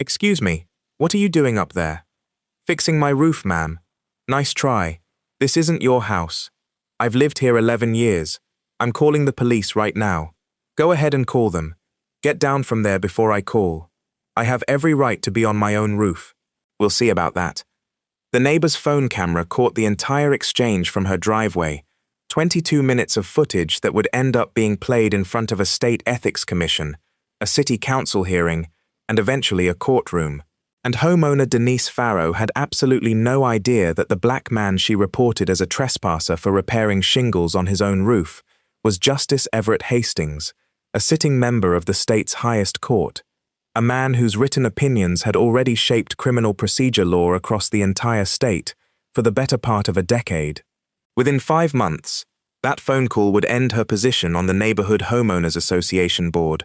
Excuse me, what are you doing up there? Fixing my roof, ma'am. Nice try. This isn't your house. I've lived here 11 years. I'm calling the police right now. Go ahead and call them. Get down from there before I call. I have every right to be on my own roof. We'll see about that. The neighbor's phone camera caught the entire exchange from her driveway, 22 minutes of footage that would end up being played in front of a state ethics commission, a city council hearing, and eventually a courtroom. And homeowner Denise Farrow had absolutely no idea that the black man she reported as a trespasser for repairing shingles on his own roof was Justice Everett Hastings, a sitting member of the state's highest court, a man whose written opinions had already shaped criminal procedure law across the entire state for the better part of a decade. Within 5 months, that phone call would end her position on the Neighborhood Homeowners Association board,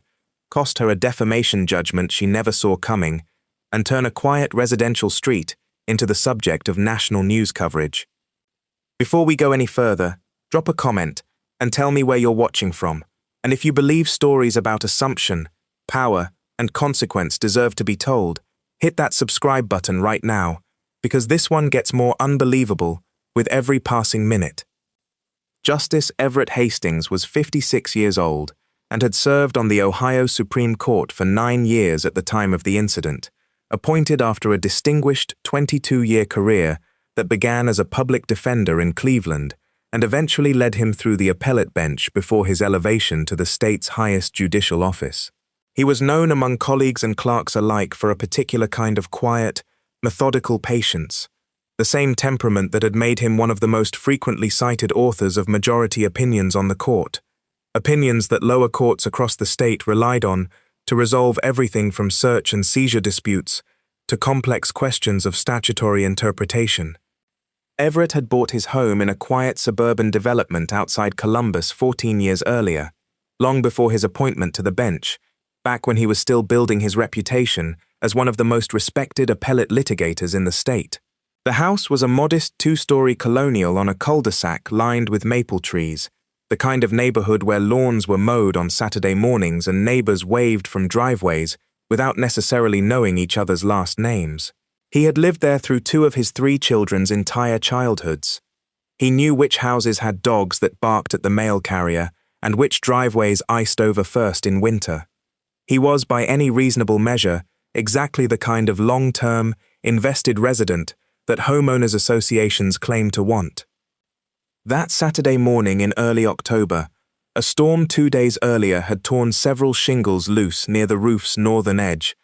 cost her a defamation judgment she never saw coming, and turn a quiet residential street into the subject of national news coverage. Before we go any further, drop a comment and tell me where you're watching from, and if you believe stories about assumption, power, and consequence deserve to be told, hit that subscribe button right now, because this one gets more unbelievable with every passing minute. Justice Everett Hastings was 56 years old and had served on the Ohio Supreme Court for 9 years at the time of the incident, appointed after a distinguished 22-year career that began as a public defender in Cleveland and eventually led him through the appellate bench before his elevation to the state's highest judicial office. He was known among colleagues and clerks alike for a particular kind of quiet, methodical patience, the same temperament that had made him one of the most frequently cited authors of majority opinions on the court, opinions that lower courts across the state relied on to resolve everything from search and seizure disputes to complex questions of statutory interpretation. Everett had bought his home in a quiet suburban development outside Columbus 14 years earlier, long before his appointment to the bench, back when he was still building his reputation as one of the most respected appellate litigators in the state. The house was a modest 2-story colonial on a cul-de-sac lined with maple trees, the kind of neighborhood where lawns were mowed on Saturday mornings and neighbors waved from driveways without necessarily knowing each other's last names. He had lived there through 2 of his 3 children's entire childhoods. He knew which houses had dogs that barked at the mail carrier and which driveways iced over first in winter. He was, by any reasonable measure, exactly the kind of long-term, invested resident that homeowners associations claim to want. That Saturday morning in early October, a storm 2 days earlier had torn several shingles loose near the roof's northern edge,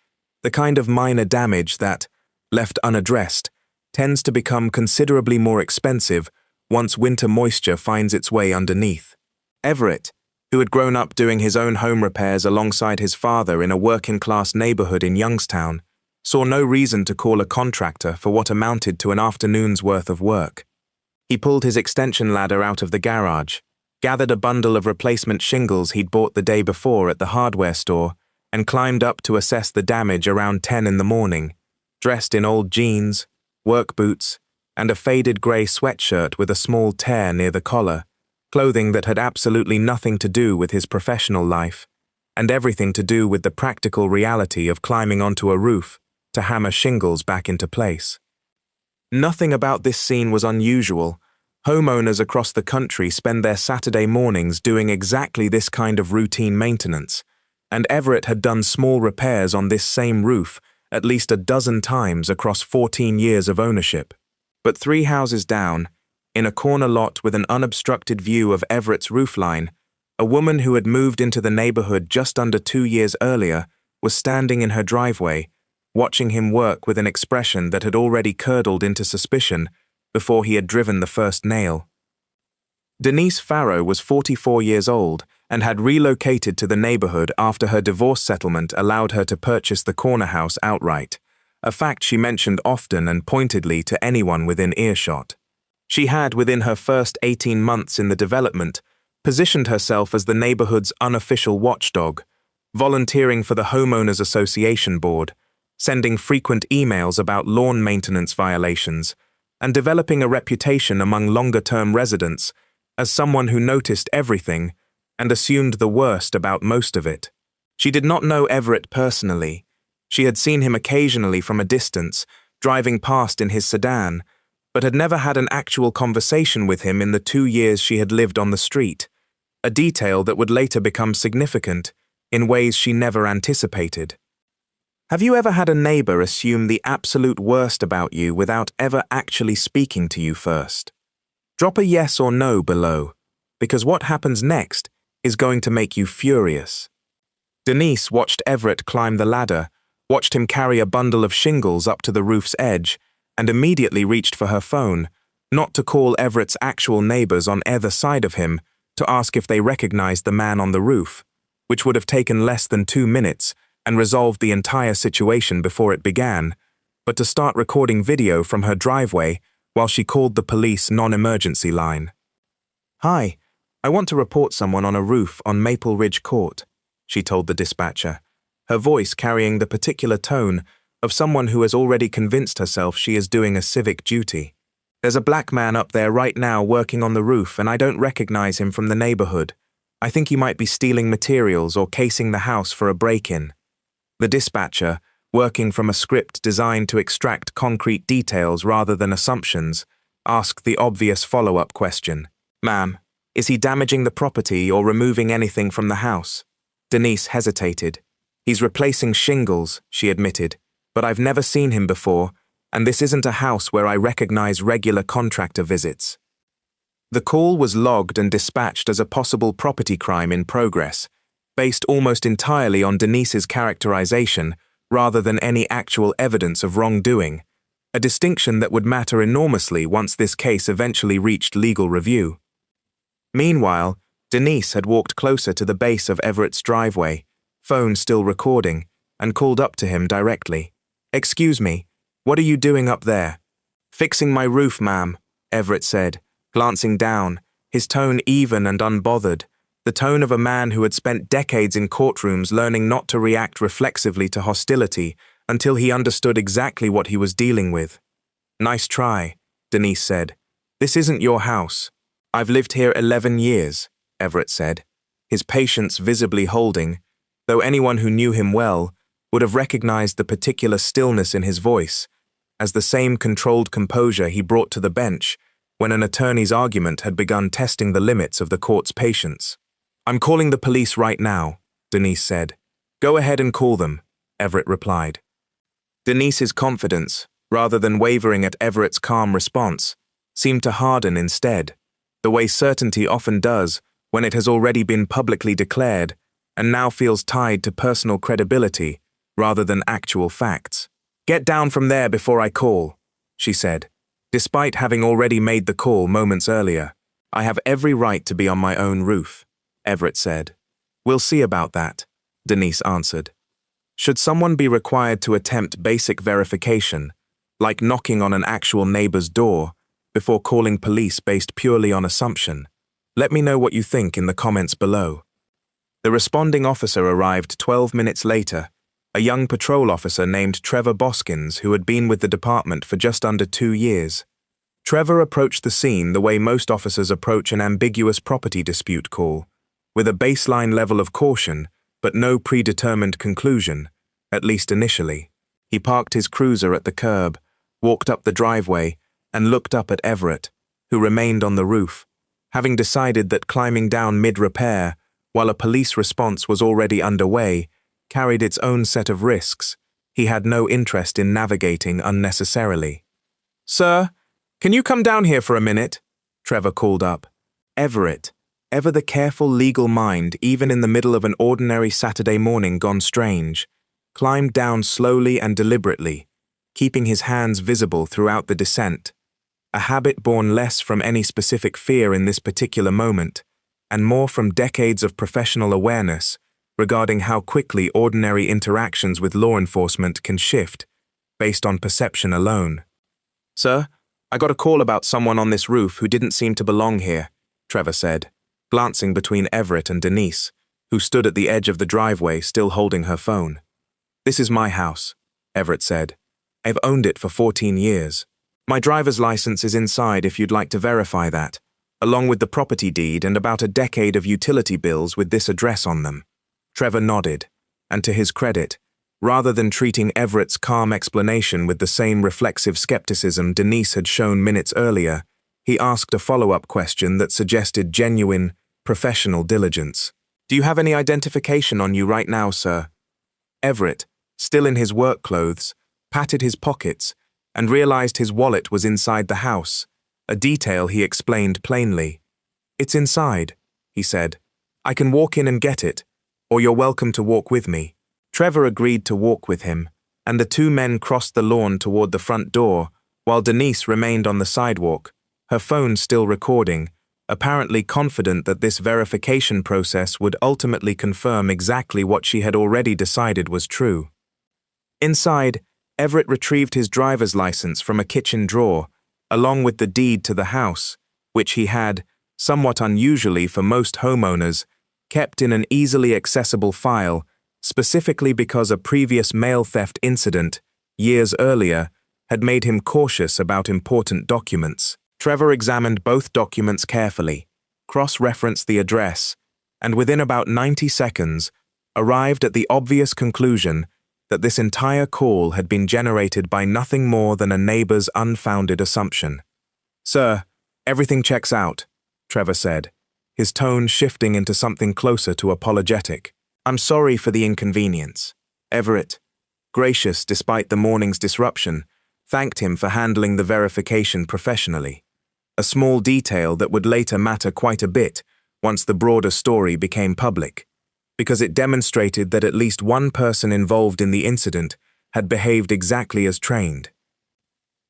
the kind of minor damage that, left unaddressed, tends to become considerably more expensive once winter moisture finds its way underneath. Everett, who had grown up doing his own home repairs alongside his father in a working-class neighborhood in Youngstown, saw no reason to call a contractor for what amounted to an afternoon's worth of work. He pulled his extension ladder out of the garage, gathered a bundle of replacement shingles he'd bought the day before at the hardware store, and climbed up to assess the damage around 10 in the morning, dressed in old jeans, work boots, and a faded grey sweatshirt with a small tear near the collar, clothing that had absolutely nothing to do with his professional life, and everything to do with the practical reality of climbing onto a roof to hammer shingles back into place. Nothing about this scene was unusual. Homeowners across the country spend their Saturday mornings doing exactly this kind of routine maintenance, and Everett had done small repairs on this same roof at least a dozen times across 14 years of ownership. But 3 houses down, in a corner lot with an unobstructed view of Everett's roofline, a woman who had moved into the neighborhood just under 2 years earlier was standing in her driveway, watching him work with an expression that had already curdled into suspicion before he had driven the first nail. Denise Farrow was 44 years old and had relocated to the neighborhood after her divorce settlement allowed her to purchase the corner house outright, a fact she mentioned often and pointedly to anyone within earshot. She had, within her first 18 months in the development, positioned herself as the neighborhood's unofficial watchdog, volunteering for the Homeowners Association board, sending frequent emails about lawn maintenance violations, and developing a reputation among longer-term residents as someone who noticed everything and assumed the worst about most of it. She did not know Everett personally, She had seen him occasionally from a distance, driving past in his sedan, but had never had an actual conversation with him in the 2 years she had lived on the street, a detail that would later become significant in ways she never anticipated. Have you ever had a neighbor assume the absolute worst about you without ever actually speaking to you first? Drop a yes or no below, because what happens next is going to make you furious. Denise watched Everett climb the ladder, watched him carry a bundle of shingles up to the roof's edge, and immediately reached for her phone, not to call Everett's actual neighbors on either side of him to ask if they recognized the man on the roof, which would have taken less than 2 minutes and resolved the entire situation before it began, but to start recording video from her driveway while she called the police non-emergency line. "Hi, I want to report someone on a roof on Maple Ridge Court," she told the dispatcher, her voice carrying the particular tone of someone who has already convinced herself she is doing a civic duty. "There's a black man up there right now working on the roof, and I don't recognize him from the neighborhood. I think he might be stealing materials or casing the house for a break-in." The dispatcher, working from a script designed to extract concrete details rather than assumptions, asked the obvious follow-up question. "Ma'am, is he damaging the property or removing anything from the house?" Denise hesitated. "He's replacing shingles," she admitted, "but I've never seen him before, and this isn't a house where I recognize regular contractor visits." The call was logged and dispatched as a possible property crime in progress, based almost entirely on Denise's characterization rather than any actual evidence of wrongdoing, a distinction that would matter enormously once this case eventually reached legal review. Meanwhile, Denise had walked closer to the base of Everett's driveway, phone still recording, and called up to him directly. "Excuse me, what are you doing up there?" "Fixing my roof, ma'am," Everett said, glancing down, his tone even and unbothered, the tone of a man who had spent decades in courtrooms learning not to react reflexively to hostility until he understood exactly what he was dealing with. "Nice try," Denise said. "This isn't your house." "I've lived here 11 years, Everett said, his patience visibly holding, though anyone who knew him well would have recognized the particular stillness in his voice as the same controlled composure he brought to the bench when an attorney's argument had begun testing the limits of the court's patience. "I'm calling the police right now," Denise said. "Go ahead and call them," Everett replied. Denise's confidence, rather than wavering at Everett's calm response, seemed to harden instead, the way certainty often does when it has already been publicly declared and now feels tied to personal credibility rather than actual facts. "Get down from there before I call," she said, despite having already made the call moments earlier. "I have every right to be on my own roof," Everett said. "We'll see about that," Denise answered. Should someone be required to attempt basic verification, like knocking on an actual neighbor's door, before calling police based purely on assumption? Let me know what you think in the comments below. The responding officer arrived 12 minutes later, a young patrol officer named Trevor Boskins who had been with the department for just under 2 years. Trevor approached the scene the way most officers approach an ambiguous property dispute call, with a baseline level of caution, but no predetermined conclusion, at least initially. He parked his cruiser at the curb, walked up the driveway, and looked up at Everett, who remained on the roof, having decided that climbing down mid-repair, while a police response was already underway, carried its own set of risks. He had no interest in navigating unnecessarily. "Sir, can you come down here for a minute?" Trevor called up. Everett, ever the careful legal mind even in the middle of an ordinary Saturday morning gone strange, climbed down slowly and deliberately, keeping his hands visible throughout the descent, a habit born less from any specific fear in this particular moment, and more from decades of professional awareness regarding how quickly ordinary interactions with law enforcement can shift based on perception alone. "Sir, I got a call about someone on this roof who didn't seem to belong here," Trevor said, glancing between Everett and Denise, who stood at the edge of the driveway still holding her phone. "This is my house," Everett said. "I've owned it for 14 years. My driver's license is inside if you'd like to verify that, along with the property deed and about a decade of utility bills with this address on them." Trevor nodded, and to his credit, Rather than treating Everett's calm explanation with the same reflexive skepticism Denise had shown minutes earlier, he asked a follow-up question that suggested genuine, professional diligence. "Do you have any identification on you right now, sir?" Everett, still in his work clothes, patted his pockets and realized his wallet was inside the house, a detail he explained plainly. "It's inside," he said. "I can walk in and get it, or you're welcome to walk with me." Trevor agreed to walk with him, and the two men crossed the lawn toward the front door, while Denise remained on the sidewalk, her phone still recording, apparently confident that this verification process would ultimately confirm exactly what she had already decided was true. Inside, Everett retrieved his driver's license from a kitchen drawer, along with the deed to the house, which he had, somewhat unusually for most homeowners, kept in an easily accessible file, specifically because a previous mail theft incident, years earlier, had made him cautious about important documents. Trevor examined both documents carefully, cross-referenced the address, and within about 90 seconds, arrived at the obvious conclusion that this entire call had been generated by nothing more than a neighbor's unfounded assumption. "Sir, everything checks out," Trevor said, his tone shifting into something closer to apologetic. "I'm sorry for the inconvenience." Everett, gracious despite the morning's disruption, thanked him for handling the verification professionally, a small detail that would later matter quite a bit once the broader story became public, because it demonstrated that at least one person involved in the incident had behaved exactly as trained.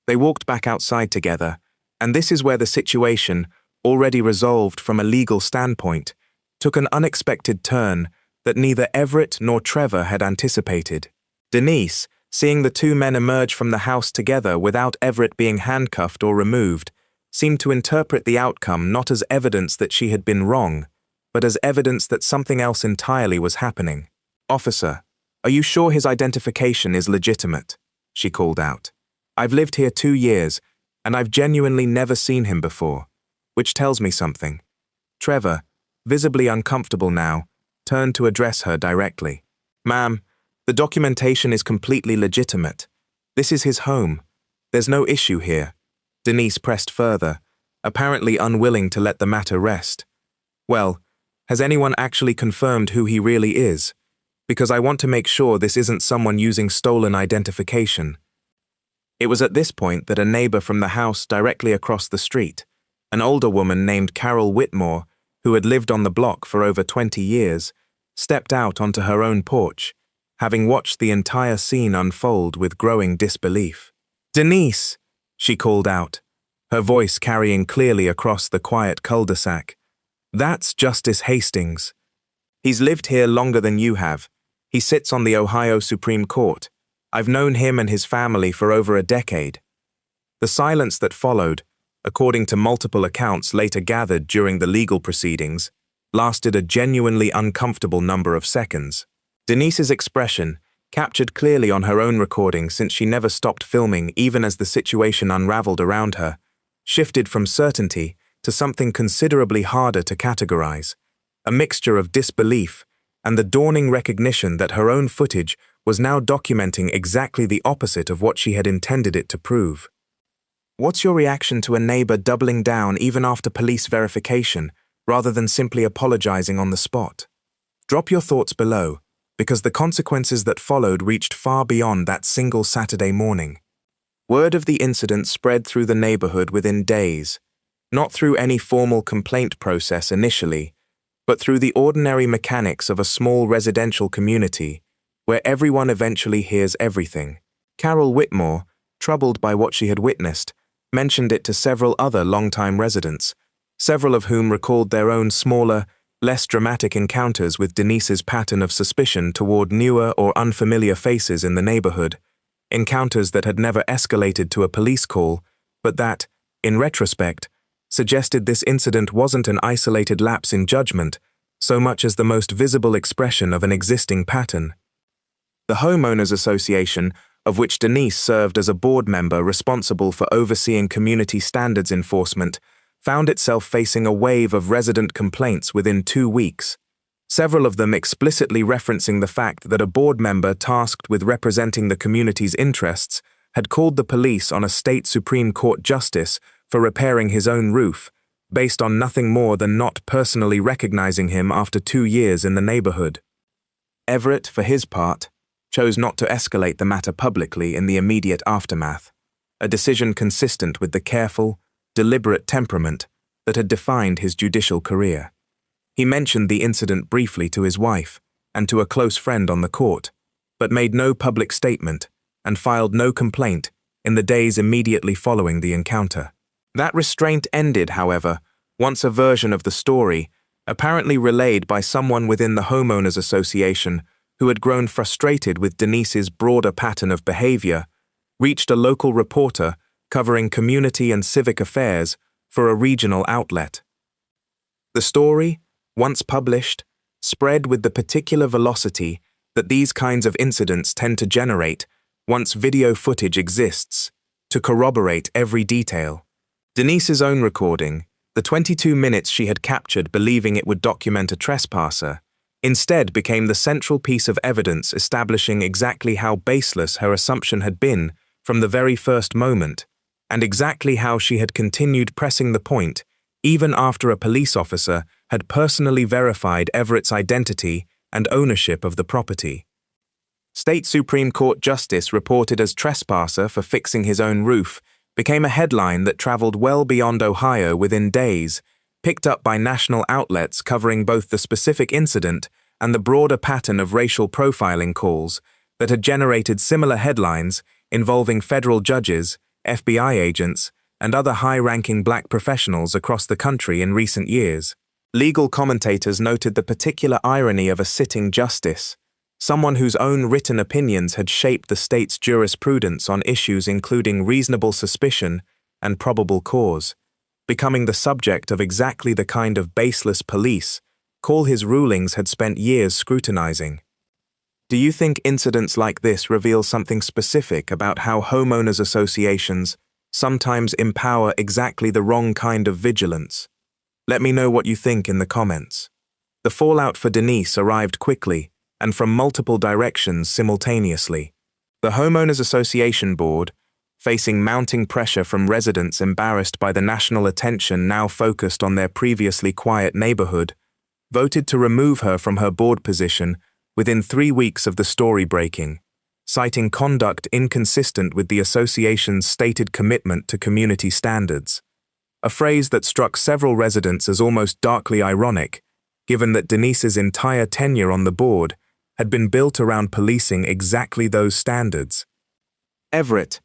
They walked back outside together, and this is where the situation, already resolved from a legal standpoint, took an unexpected turn that neither Everett nor Trevor had anticipated. Denise, seeing the two men emerge from the house together without Everett being handcuffed or removed, seemed to interpret the outcome not as evidence that she had been wrong, but as evidence that something else entirely was happening. "Officer, are you sure his identification is legitimate?" she called out. "I've lived here 2 years, and I've genuinely never seen him before, which tells me something." Trevor, visibly uncomfortable now, turned to address her directly. "Ma'am, the documentation is completely legitimate. This is his home. There's no issue here." Denise pressed further, apparently unwilling to let the matter rest. "Well, has anyone actually confirmed who he really is? Because I want to make sure this isn't someone using stolen identification." It was at this point that a neighbor from the house directly across the street, an older woman named Carol Whitmore, who had lived on the block for over 20 years, stepped out onto her own porch, having watched the entire scene unfold with growing disbelief. "Denise!" she called out, her voice carrying clearly across the quiet cul-de-sac. "That's Justice Hastings. He's lived here longer than you have. He sits on the Ohio Supreme Court. I've known him and his family for over a decade." The silence that followed, according to multiple accounts later gathered during the legal proceedings, lasted a genuinely uncomfortable number of seconds. Denise's expression, captured clearly on her own recording since she never stopped filming even as the situation unraveled around her, shifted from certainty to something considerably harder to categorize, a mixture of disbelief and the dawning recognition that her own footage was now documenting exactly the opposite of what she had intended it to prove. "What's your reaction to a neighbor doubling down even after police verification, rather than simply apologizing on the spot? Drop your thoughts below, because the consequences that followed reached far beyond that single Saturday morning. Word of the incident spread through the neighborhood within days, not through any formal complaint process initially, but through the ordinary mechanics of a small residential community, where everyone eventually hears everything. Carol Whitmore, troubled by what she had witnessed, mentioned it to several other longtime residents, several of whom recalled their own smaller, less dramatic encounters with Denise's pattern of suspicion toward newer or unfamiliar faces in the neighborhood, encounters that had never escalated to a police call, but that, in retrospect, suggested this incident wasn't an isolated lapse in judgment, so much as the most visible expression of an existing pattern. The Homeowners Association, of which Denise served as a board member responsible for overseeing community standards enforcement, found itself facing a wave of resident complaints within 2 weeks, several of them explicitly referencing the fact that a board member tasked with representing the community's interests had called the police on a state Supreme Court justice for repairing his own roof, based on nothing more than not personally recognizing him after 2 years in the neighborhood. Everett, for his part, chose not to escalate the matter publicly in the immediate aftermath, a decision consistent with the careful, deliberate temperament that had defined his judicial career. He mentioned the incident briefly to his wife and to a close friend on the court, but made no public statement and filed no complaint in the days immediately following the encounter. That restraint ended, however, once a version of the story, apparently relayed by someone within the Homeowners Association who had grown frustrated with Denise's broader pattern of behavior, reached a local reporter covering community and civic affairs for a regional outlet. The story, once published, spread with the particular velocity that these kinds of incidents tend to generate once video footage exists to corroborate every detail. Denise's own recording, the 22 minutes she had captured believing it would document a trespasser, instead became the central piece of evidence establishing exactly how baseless her assumption had been from the very first moment, and exactly how she had continued pressing the point even after a police officer had personally verified Everett's identity and ownership of the property. State Supreme Court Justice reported as trespasser for fixing his own roof became a headline that traveled well beyond Ohio within days, picked up by national outlets covering both the specific incident and the broader pattern of racial profiling calls that had generated similar headlines involving federal judges, FBI agents, and other high-ranking black professionals across the country in recent years. Legal commentators noted the particular irony of a sitting justice, someone whose own written opinions had shaped the state's jurisprudence on issues including reasonable suspicion and probable cause, becoming the subject of exactly the kind of baseless police call his rulings had spent years scrutinizing. Do you think incidents like this reveal something specific about how homeowners associations sometimes empower exactly the wrong kind of vigilance? Let me know what you think in the comments. The fallout for Denise arrived quickly and from multiple directions simultaneously. The Homeowners Association Board, facing mounting pressure from residents embarrassed by the national attention now focused on their previously quiet neighborhood, voted to remove her from her board position within 3 weeks of the story breaking, citing conduct inconsistent with the association's stated commitment to community standards, a phrase that struck several residents as almost darkly ironic, given that Denise's entire tenure on the board had been built around policing exactly those standards. Everett,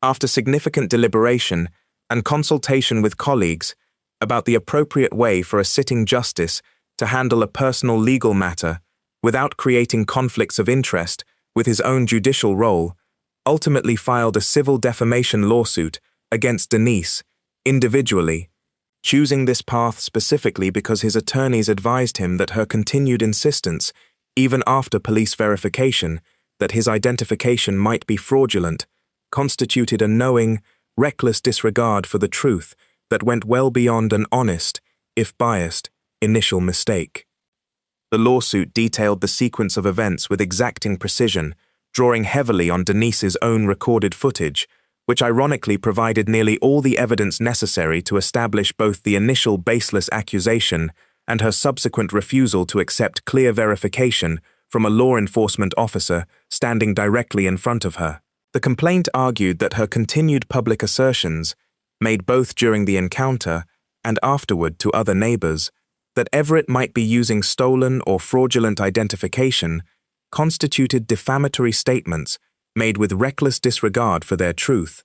after significant deliberation and consultation with colleagues about the appropriate way for a sitting justice to handle a personal legal matter without creating conflicts of interest with his own judicial role, ultimately filed a civil defamation lawsuit against Denise individually, choosing this path specifically because his attorneys advised him that her continued insistence, even after police verification, that his identification might be fraudulent, constituted a knowing, reckless disregard for the truth that went well beyond an honest, if biased, initial mistake. The lawsuit detailed the sequence of events with exacting precision, drawing heavily on Denise's own recorded footage, which ironically provided nearly all the evidence necessary to establish both the initial baseless accusation and her subsequent refusal to accept clear verification from a law enforcement officer standing directly in front of her. The complaint argued that her continued public assertions, made both during the encounter and afterward to other neighbors, that Everett might be using stolen or fraudulent identification, constituted defamatory statements made with reckless disregard for their truth,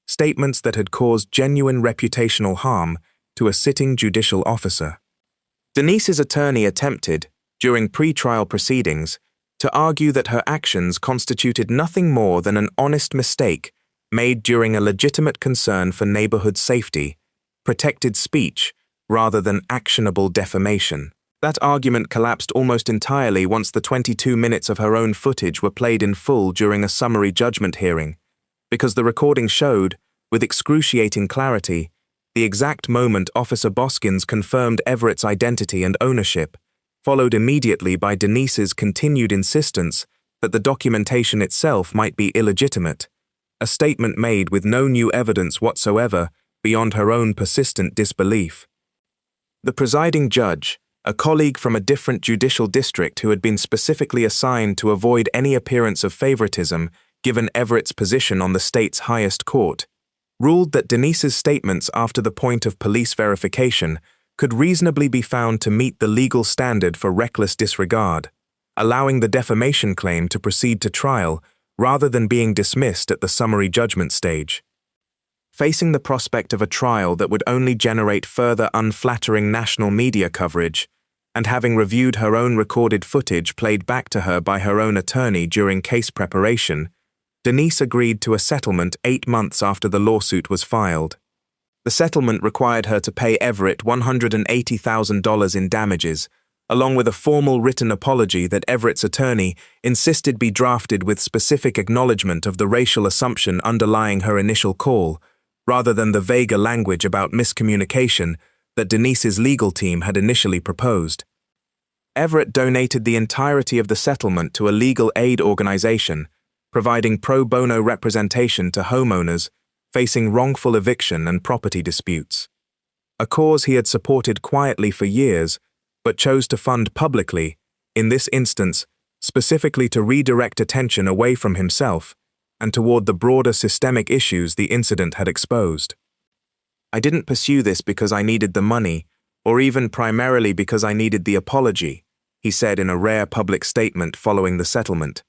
statements that had caused genuine reputational harm to a sitting judicial officer. Denise's attorney attempted, during pre-trial proceedings, to argue that her actions constituted nothing more than an honest mistake made during a legitimate concern for neighborhood safety, protected speech, rather than actionable defamation. That argument collapsed almost entirely once the 22 minutes of her own footage were played in full during a summary judgment hearing, because the recording showed, with excruciating clarity, the exact moment Officer Boskins confirmed Everett's identity and ownership, followed immediately by Denise's continued insistence that the documentation itself might be illegitimate, a statement made with no new evidence whatsoever beyond her own persistent disbelief. The presiding judge, a colleague from a different judicial district who had been specifically assigned to avoid any appearance of favoritism given Everett's position on the state's highest court, ruled that Denise's statements after the point of police verification could reasonably be found to meet the legal standard for reckless disregard, allowing the defamation claim to proceed to trial rather than being dismissed at the summary judgment stage. Facing the prospect of a trial that would only generate further unflattering national media coverage, and having reviewed her own recorded footage played back to her by her own attorney during case preparation, Denise agreed to a settlement 8 months after the lawsuit was filed. The settlement required her to pay Everett $180,000 in damages, along with a formal written apology that Everett's attorney insisted be drafted with specific acknowledgement of the racial assumption underlying her initial call, rather than the vaguer language about miscommunication that Denise's legal team had initially proposed. Everett donated the entirety of the settlement to a legal aid organization, providing pro bono representation to homeowners facing wrongful eviction and property disputes, a cause he had supported quietly for years but chose to fund publicly, in this instance, specifically to redirect attention away from himself and toward the broader systemic issues the incident had exposed. "I didn't pursue this because I needed the money, or even primarily because I needed the apology," he said in a rare public statement following the settlement.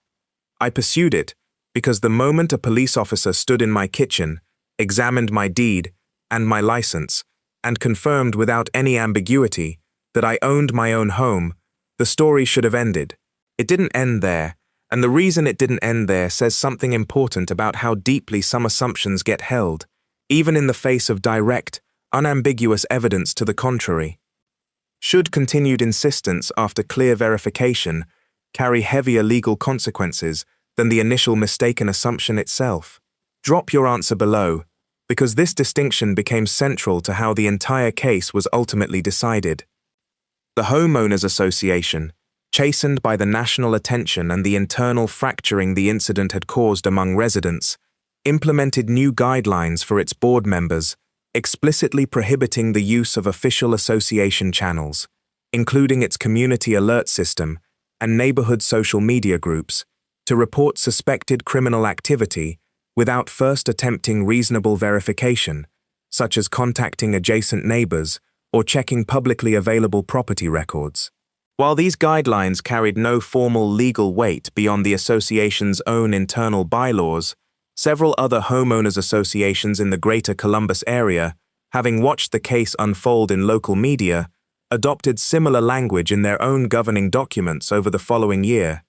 "I pursued it because the moment a police officer stood in my kitchen, examined my deed and my license, and confirmed without any ambiguity that I owned my own home, the story should have ended. It didn't end there, and the reason it didn't end there says something important about how deeply some assumptions get held, even in the face of direct, unambiguous evidence to the contrary. Should continued insistence after clear verification carry heavier legal consequences than the initial mistaken assumption itself? Drop your answer below, because this distinction became central to how the entire case was ultimately decided. The Homeowners Association, chastened by the national attention and the internal fracturing the incident had caused among residents, implemented new guidelines for its board members, explicitly prohibiting the use of official association channels, including its community alert system and neighborhood social media groups, to report suspected criminal activity without first attempting reasonable verification, such as contacting adjacent neighbors or checking publicly available property records. While these guidelines carried no formal legal weight beyond the association's own internal bylaws, several other homeowners associations in the greater Columbus area, having watched the case unfold in local media, adopted similar language in their own governing documents over the following year.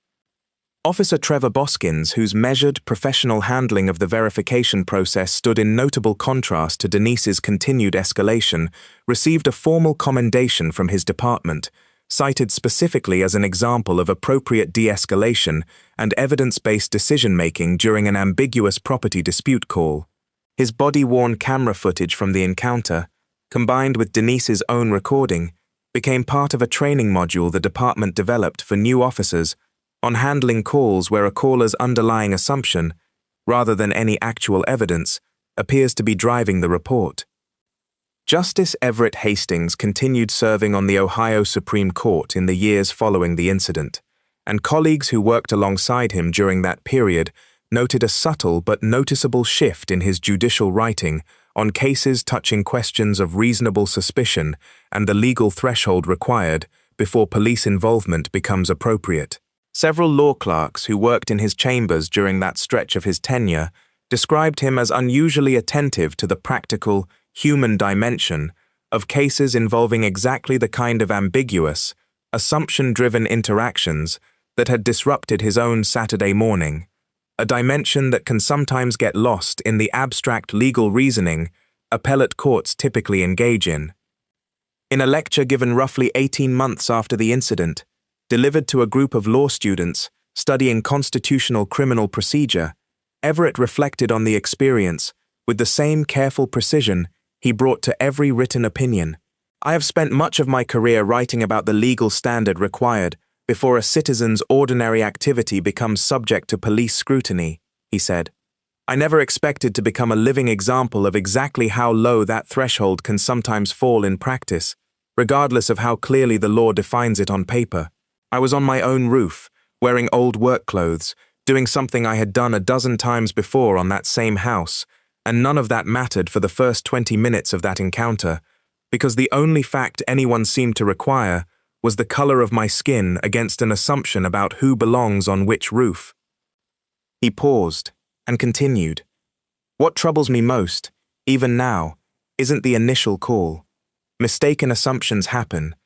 Officer Trevor Boskins, whose measured, professional handling of the verification process stood in notable contrast to Denise's continued escalation, received a formal commendation from his department, cited specifically as an example of appropriate de-escalation and evidence-based decision-making during an ambiguous property dispute call. His body-worn camera footage from the encounter, combined with Denise's own recording, became part of a training module the department developed for new officers on handling calls where a caller's underlying assumption, rather than any actual evidence, appears to be driving the report. Justice Everett Hastings continued serving on the Ohio Supreme Court in the years following the incident, and colleagues who worked alongside him during that period noted a subtle but noticeable shift in his judicial writing on cases touching questions of reasonable suspicion and the legal threshold required before police involvement becomes appropriate. Several law clerks who worked in his chambers during that stretch of his tenure described him as unusually attentive to the practical, human dimension of cases involving exactly the kind of ambiguous, assumption-driven interactions that had disrupted his own Saturday morning, a dimension that can sometimes get lost in the abstract legal reasoning appellate courts typically engage in. In a lecture given roughly 18 months after the incident, delivered to a group of law students studying constitutional criminal procedure, Everett reflected on the experience with the same careful precision he brought to every written opinion, I have spent much of my career writing about the legal standard required before a citizen's ordinary activity becomes subject to police scrutiny, he said. I never expected to become a living example of exactly how low that threshold can sometimes fall in practice, regardless of how clearly the law defines it on paper. I was on my own roof, wearing old work clothes, doing something I had done a dozen times before on that same house, and none of that mattered for the first 20 minutes of that encounter, because the only fact anyone seemed to require was the color of my skin against an assumption about who belongs on which roof. He paused and continued. What troubles me most, even now, isn't the initial call. Mistaken assumptions happen,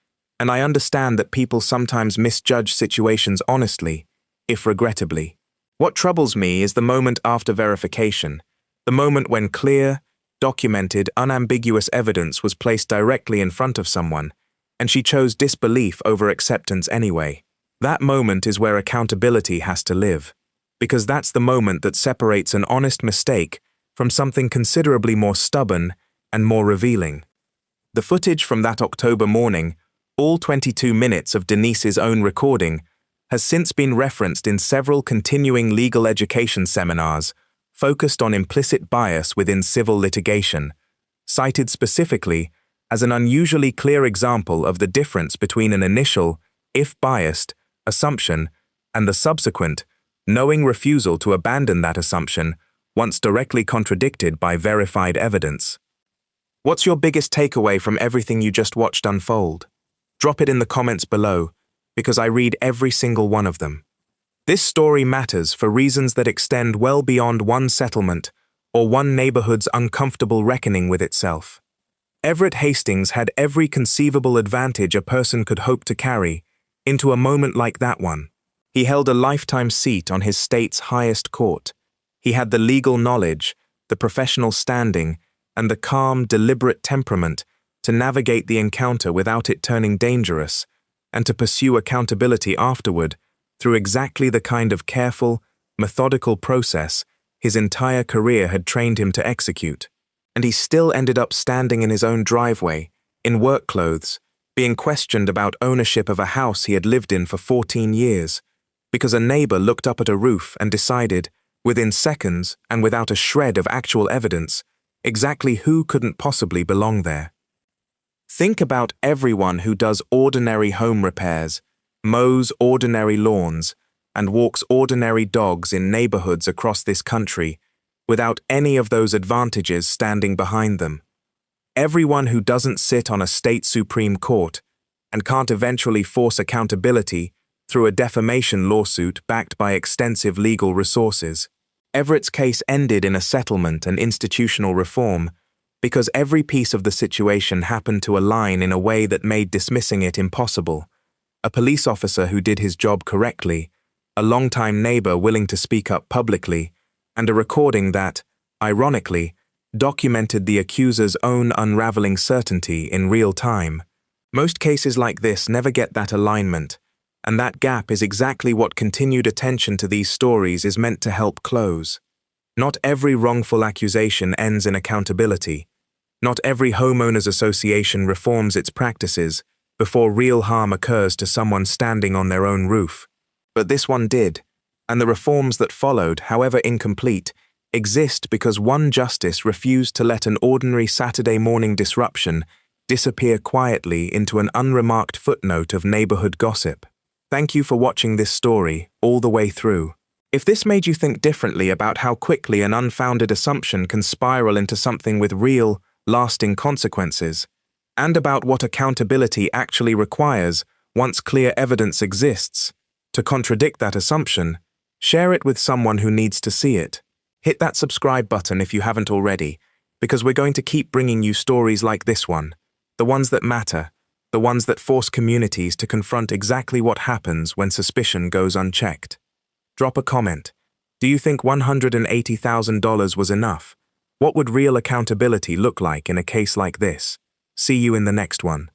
and I understand that people sometimes misjudge situations honestly, if regrettably. What troubles me is the moment after verification, the moment when clear, documented, unambiguous evidence was placed directly in front of someone, and she chose disbelief over acceptance anyway. That moment is where accountability has to live, because that's the moment that separates an honest mistake from something considerably more stubborn and more revealing. The footage from that October morning, all 22 minutes of Denise's own recording, has since been referenced in several continuing legal education seminars focused on implicit bias within civil litigation, cited specifically as an unusually clear example of the difference between an initial, if biased, assumption and the subsequent, knowing refusal to abandon that assumption once directly contradicted by verified evidence. What's your biggest takeaway from everything you just watched unfold? Drop it in the comments below, because I read every single one of them. This story matters for reasons that extend well beyond one settlement or one neighborhood's uncomfortable reckoning with itself. Everett Hastings had every conceivable advantage a person could hope to carry into a moment like that one. He held a lifetime seat on his state's highest court. He had the legal knowledge, the professional standing, and the calm, deliberate temperament to navigate the encounter without it turning dangerous, and to pursue accountability afterward through exactly the kind of careful, methodical process his entire career had trained him to execute. And he still ended up standing in his own driveway, in work clothes, being questioned about ownership of a house he had lived in for 14 years, because a neighbor looked up at a roof and decided, within seconds and without a shred of actual evidence, exactly who couldn't possibly belong there. Think about everyone who does ordinary home repairs, mows ordinary lawns, and walks ordinary dogs in neighborhoods across this country without any of those advantages standing behind them. Everyone who doesn't sit on a state Supreme Court and can't eventually force accountability through a defamation lawsuit backed by extensive legal resources. Everett's case ended in a settlement and institutional reform because every piece of the situation happened to align in a way that made dismissing it impossible. A police officer who did his job correctly, a longtime neighbor willing to speak up publicly, and a recording that, ironically, documented the accuser's own unraveling certainty in real time. Most cases like this never get that alignment, and that gap is exactly what continued attention to these stories is meant to help close. Not every wrongful accusation ends in accountability. Not every homeowners association reforms its practices before real harm occurs to someone standing on their own roof. But this one did, and the reforms that followed, however incomplete, exist because one justice refused to let an ordinary Saturday morning disruption disappear quietly into an unremarked footnote of neighborhood gossip. Thank you for watching this story all the way through. If this made you think differently about how quickly an unfounded assumption can spiral into something with real, lasting consequences, and about what accountability actually requires once clear evidence exists, to contradict that assumption, share it with someone who needs to see it. Hit that subscribe button if you haven't already, because we're going to keep bringing you stories like this one, the ones that matter, the ones that force communities to confront exactly what happens when suspicion goes unchecked. Drop a comment. Do you think $180,000 was enough? What would real accountability look like in a case like this? See you in the next one.